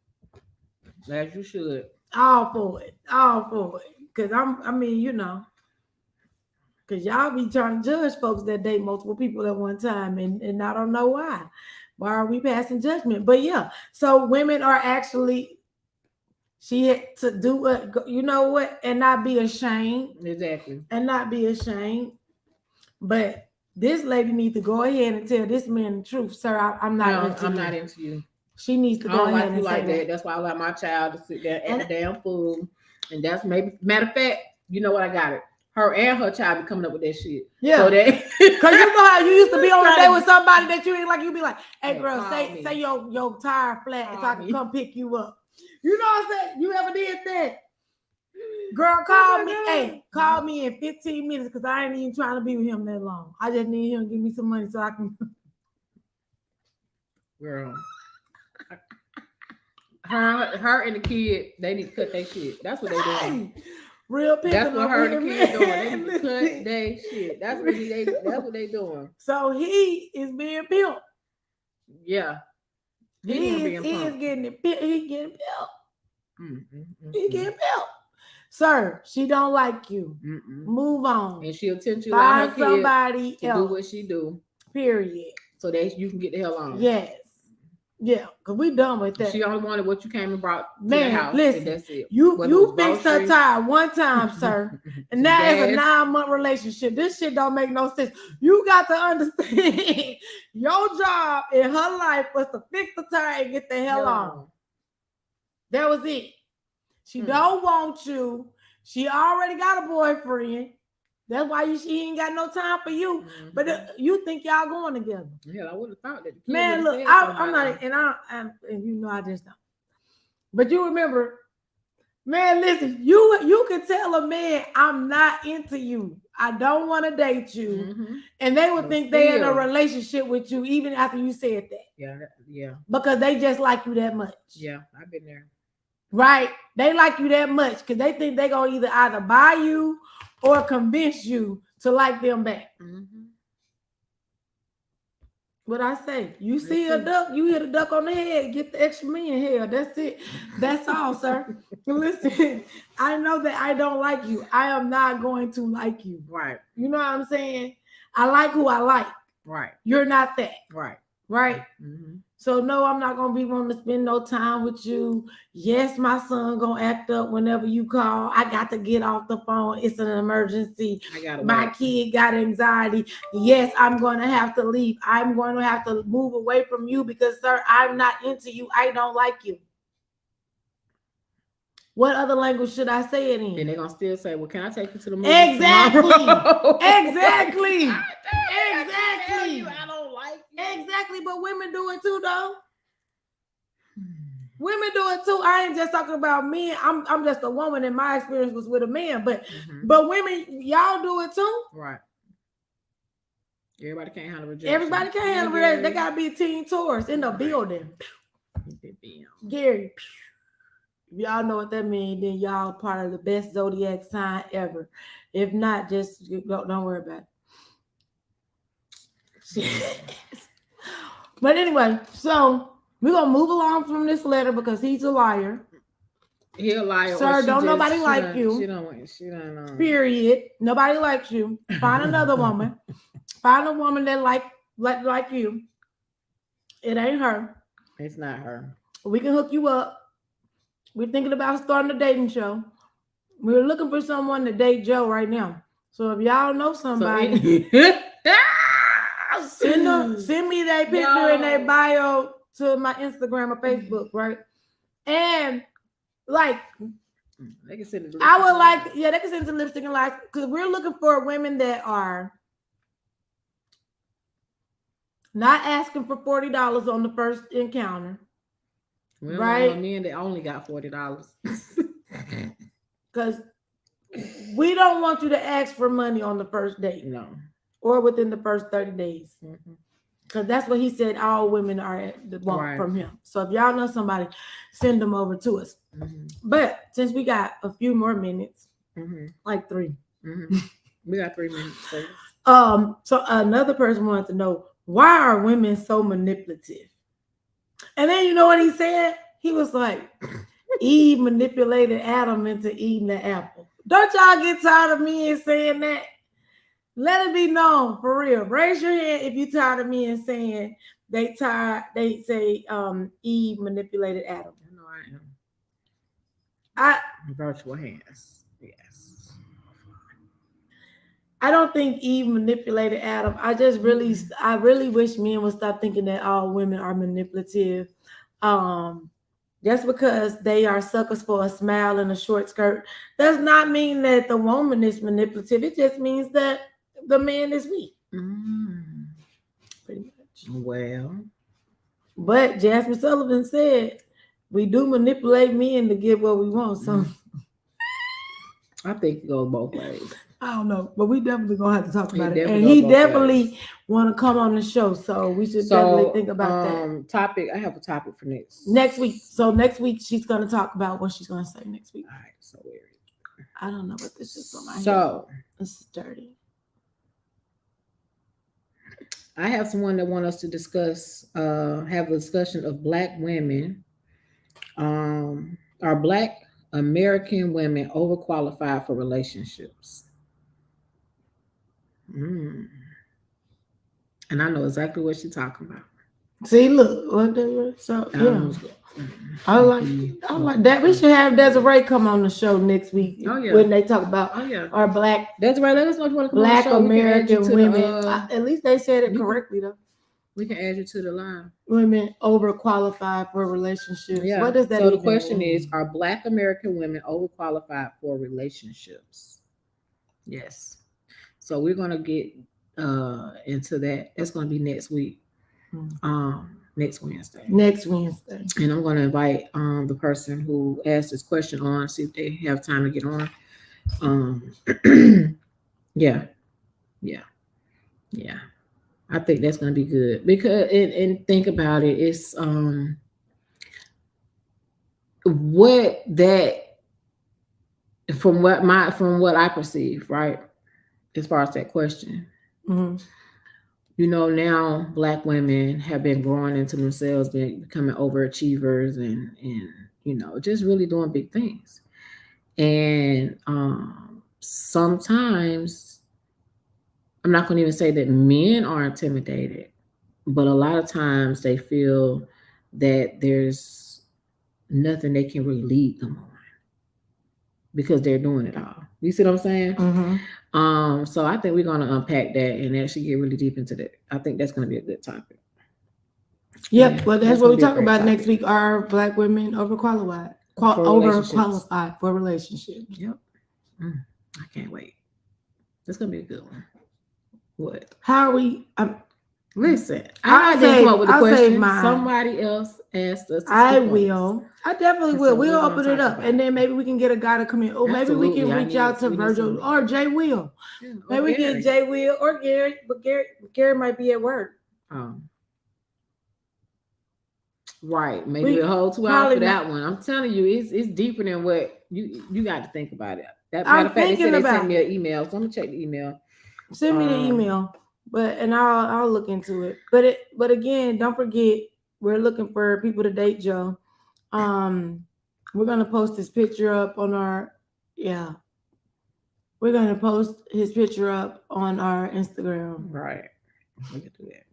As you should. All for it. Because because y'all be trying to judge folks that date multiple people at one time, and I don't know why. Why are we passing judgment? But yeah, so women are actually, she had to do it, and not be ashamed. Exactly. And not be ashamed. But this lady needs to go ahead and tell this man the truth, sir. I'm not into you. She needs to go ahead and like say that. That's why I let my child to sit there and act damn fool. And that's matter of fact, you know what, I got it. Her and her child be coming up with that shit. Yeah. So that because you know how you used to be on a date with somebody that you ain't like, you be like, hey girl, say your tire flat so I can come pick you up. You know what I'm saying? You ever did that? Girl, call my me. God. Hey, call me in 15 minutes because I ain't even trying to be with him that long. I just need him to give me some money so I can. Girl. Her and the kid, they need to cut their shit. That's what they doing. Hey, real pimping. That's what her and the over kid here, doing. They man. need to cut their shit. That's what they doing. So he is being pimped. Yeah. He is getting it. He getting pimped. He getting pimped. Sir, she don't like you. Move on. And she'll tend to find allow her somebody kid to else. do what she do. Period. So that you can get the hell on. Yes. Yeah, because we done with that. She only wanted what you came and brought to Man, the house. listen, And that's it. You fixed her tire one time, sir. And now it's a 9-month relationship. This shit don't make no sense. You got to understand your job in her life was to fix the tire and get the hell on. That was it. She don't want you. She already got a boyfriend. That's why she ain't got no time for you. But you think y'all going together? Hell, I would have thought that. The kid Man, look, I'm not, and you know I just don't. But you remember, man, listen, you can tell a man I'm not into you. I don't want to date you, and they would think they're in a relationship with you even after you said that. Yeah. Because they just like you that much. Yeah, I've been there. Right? They like you that much because they think they're gonna either buy you or convince you to like them back. What I say? You see a duck, you hit a duck on the head, get the extra million here. That's it. That's all, sir. Listen, I know that I don't like you. I am not going to like you. Right. You know what I'm saying? I like who I like. Right. You're not that. Right. Right. So no, I'm not gonna be wanting to spend no time with you. Yes, my son gonna act up whenever you call. I got to get off the phone. It's an emergency. My kid got anxiety. Yes, I'm gonna have to leave. I'm going to have to move away from you because, sir, I'm not into you. I don't like you. What other language should I say it in? And they're gonna still say, "Well, can I take you to the movie?" Exactly. Exactly. I don't like you. Exactly, but women do it too, though. Women do it too. I ain't just talking about men. I'm just a woman, and my experience was with a man. But women, y'all do it too. Right. Everybody can't handle rejection. Everybody can't handle rejection. They gotta be teen tourists in the building. Gary, if y'all know what that means, then y'all part of the best zodiac sign ever. If not, just don't worry about it. But anyway, so we're gonna move along from this letter because he's a liar. He a liar. Sir, don't nobody like you. She don't. Period. Nobody likes you. Find another woman. Find a woman that like you. It ain't her. It's not her. We can hook you up. We're thinking about starting a dating show. We're looking for someone to date Joe right now. So if y'all know somebody, send me that picture in their bio to my Instagram or Facebook, right? And like, they can send it. I would like, they can send it to Lipstick and Lies because we're looking for women that are not asking for $40 on the first encounter. We don't want no men that only got $40. Because we don't want you to ask for money on the first date. No. Or within the first 30 days. Because that's what he said all women are want from him. So if y'all know somebody, send them over to us. But since we got a few more minutes, like 3. We got 3 minutes. So another person wanted to know, why are women so manipulative? And then you know what he said? He was like, Eve manipulated Adam into eating the apple. Don't y'all get tired of me saying that? Let it be known for real. Raise your hand if you're tired of me saying they say Eve manipulated Adam. I know I am. Virtual hands. Yes. I don't think Eve manipulated Adam. I really wish men would stop thinking that all women are manipulative. Just because they are suckers for a smile and a short skirt does not mean that the woman is manipulative. It just means that the man is weak. Pretty much. Well. But Jasmine Sullivan said we do manipulate men to get what we want. So I think it goes both ways. I don't know, but we definitely gonna have to talk about it. And definitely he goes both definitely ways. want to come on the show, so we should definitely think about that Topic. I have a topic for next week. So next week she's gonna talk about what she's gonna say next week. All right, so weird. I don't know what this is on my head. So This is dirty. I have someone that want us to discuss, have a discussion of Black women. Are Black American women overqualified for relationships? And I know exactly what she's talking about. See, look, so yeah. I like that. We should have Desiree come on the show next week. Oh, yeah. When they talk about our Black Desiree, let us know if you want to come Black on the show. American women. At least they said it correctly though. We can add you to the line. Women overqualified for relationships. Yeah. What does that So mean? the question is, are Black American women overqualified for relationships? Yes. So we're gonna get into that. That's gonna be next week. Next Wednesday. Next Wednesday. And I'm gonna invite the person who asked this question on, see if they have time to get on. Yeah. I think that's gonna be good because and think about it, it's what that from what I perceive, right? As far as that question. You know, now Black women have been growing into themselves, becoming overachievers and you know, just really doing big things. And sometimes I'm not going to even say that men are intimidated, but a lot of times they feel that there's nothing they can really lead them on because they're doing it all. You see what I'm saying? So I think we're going to unpack that and actually get really deep into that. I think that's going to be a good topic. Yep, yeah, well, that's what we talk about next week. Are Black women overqualified for relationships? Yep. I can't wait. That's going to be a good one. What? How are we? Listen, I didn't come up with the question. Somebody else asked us. I will. I definitely will. We'll open it up, and then maybe we can get a guy to come in. Or maybe we can reach out to Virgil or Jay Will. Maybe we get Jay Will or Gary, but Gary might be at work. Right. Maybe we'll hold 2 hours for that one. I'm telling you, it's deeper than what you got to think about it. That matter of fact, they sent me an email, so I'm gonna check the email. Send me the email. And I'll look into it. But again, don't forget, we're looking for people to date Joe. We're gonna post his picture up on our We're gonna post his picture up on our Instagram. Right. We can do that.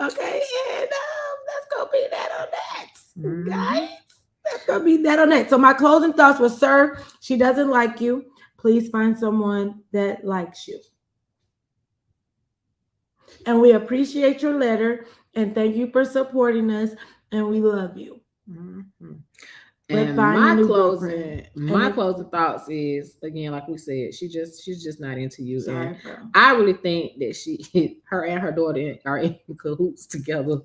Okay, and that's gonna be that on that, guys. That's gonna be that on that. So my closing thoughts were, sir, she doesn't like you. Please find someone that likes you. And we appreciate your letter and thank you for supporting us. And we love you. And my closing thoughts is, again, like we said, she's just not into you. Sorry, and I really think that her and her daughter are in cahoots together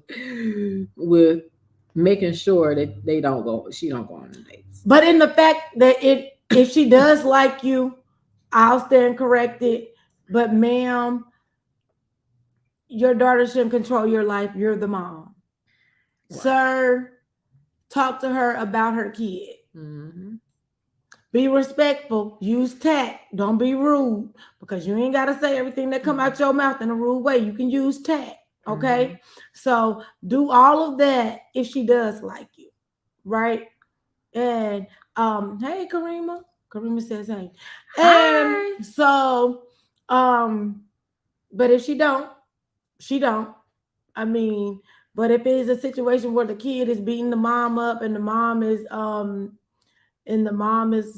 with making sure that she don't go on the dates. But in the fact that if she does like you, I'll stand corrected. But ma'am, your daughter shouldn't control your life. You're the mom. Right. Sir, talk to her about her kid. Be respectful. Use tact. Don't be rude, because you ain't got to say everything that come out your mouth in a rude way. You can use tact. Okay? So do all of that if she does like you. Right? And hey, Karima. Karima says hey. Hi. And so but if she don't. I mean, but if it is a situation where the kid is beating the mom up and the mom is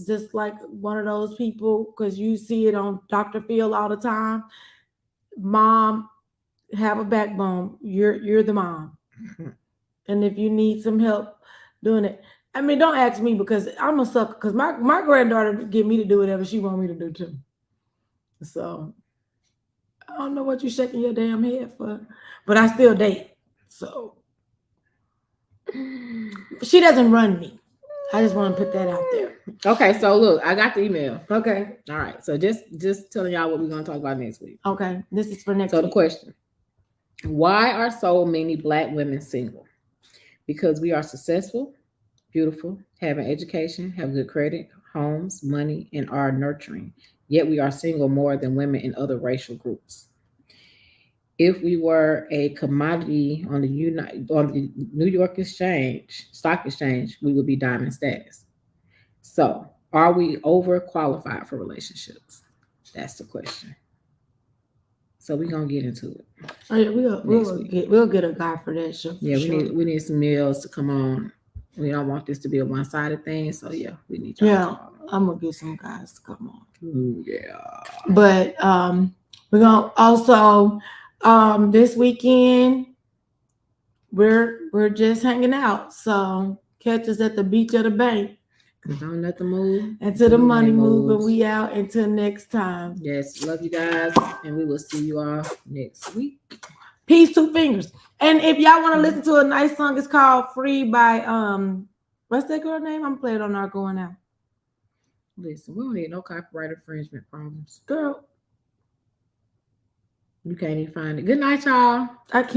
just like one of those people, because you see it on Dr. Phil all the time. Mom, have a backbone. You're the mom. And if you need some help doing it, I mean, don't ask me, because I'm a sucker, because my granddaughter get me to do whatever she want me to do too. So I don't know what you're shaking your damn head for, but I still date. So she doesn't run me. I just want to put that out there. Okay, so look, I got the email. Okay. All right, so just telling y'all what we're gonna talk about next week. Okay. This is for next So the week. question: why are so many Black women single? Because we are successful, beautiful, have an education, have good credit, homes, money, and are nurturing. Yet we are single more than women in other racial groups. If we were a commodity on the New York stock exchange, we would be diamond status. So, are we overqualified for relationships? That's the question. So we're gonna get into it Oh, yeah, next week. we'll get a guy for that show. Yeah, For sure. we need some males to come on. We don't want this to be a one-sided thing. So yeah, we need y'all Yeah, to come on. I'm gonna get some guys to come on. Ooh, yeah. But we're gonna also this weekend we're just hanging out. So catch us at the beach or the bank. Cause don't let them move. Until the money move and moves. we out until next time. Yes, love you guys, and we will see you all next week. Peace, two fingers. And if y'all want to listen to a nice song, it's called Free by what's that girl name? I'm playing on our going out. Listen, we don't need no copyright infringement problems. Girl. You can't even find it. Good night, y'all. I can't.